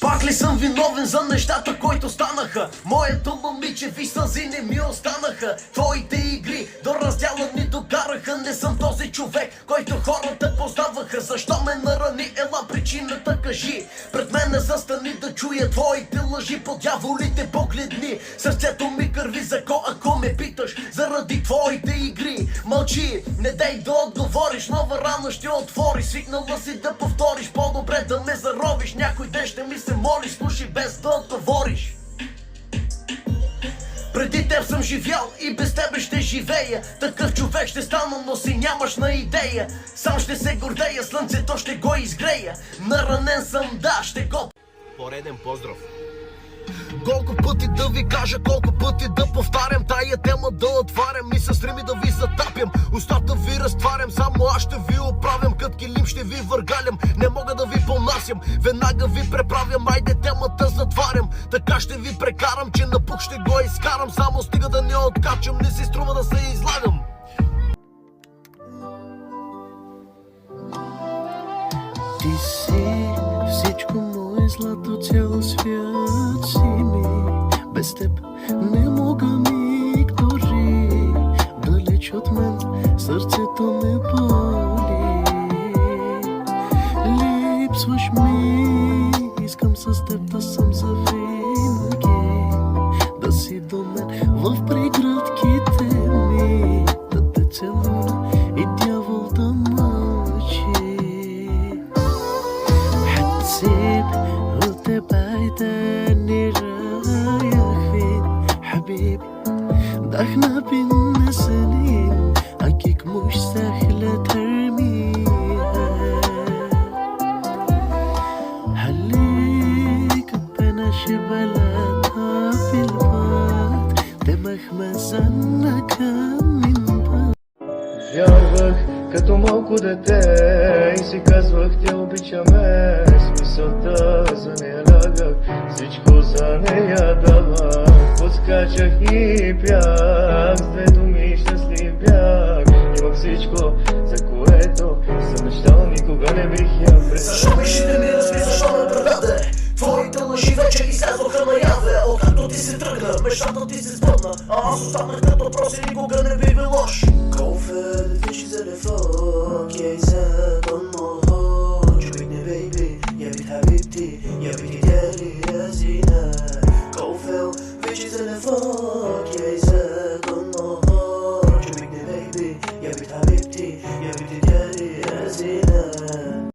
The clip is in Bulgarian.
Пак ли съм виновен за нещата, които станаха? Моето момиче, ви сълзи не ми останаха. Твоите игри до раздяла ни докараха. Не съм този човек, който хората познаваха. Защо ме нарани? Ела причината кажи. Пред мене застани да чуя твоите лъжи. По дяволите погледни. Сърцето ми кърви за ако ме питаш заради твоите игри. Мълчи, не дай да отговориш. Нова рана ще отвори. Свикнала си да повториш. По-добре да ме заровиш. Някой ден ще ми се моли, слушай без да отговориш. Преди теб съм живял и без тебе ще живея. Такъв човек ще стана, но си нямаш на идея. Сам ще се гордея, слънцето ще го изгрея. Наранен съм, да, ще го... Пореден поздрав. Колко пъти да ви кажа, колко пъти да повтарям тая тема да отварям и се стреми да ви затапям. Устата ви разтварям, само аз ще ви оправям. Кът килим ще ви въргалям, не мога да ви понасям. Веднага ви преправям, айде темата затварям. Така ще ви прекарам, че напук ще го изкарам. Само стига да не откачам, не си струва да се излагам. Ти си всичко мое злато, цял свят си ми. Без теб не мога миг дори. Далеч от мен сърцето ме боли. Липсваш ми, искам с теб да съм завинаги. Да си до мен в преградките ми. Да те целуна и дявол да мъчи. حتسيب وتبعدني رايح فين حبيبي. ده احنا بينا سنين اكيد مش سهلة ترميها. هليك بناش بلدها بالبعد ده مهما زنك من بعد. Вярвах като малко дете и си казвах тя обича ме. С мисълта за нея лягах, всичко за нея давах. Подскачах и пях, с две думи щастлив бях. Имах всичко, за което съм мечтал, никога не бих я представил. Защо беше не ми разби, защо ме предаде? Твоите лъжи вече излязоха наяве. Откакто ти се тръгна, мечтата ти се сбъдна, а аз останах като въпрос и никога не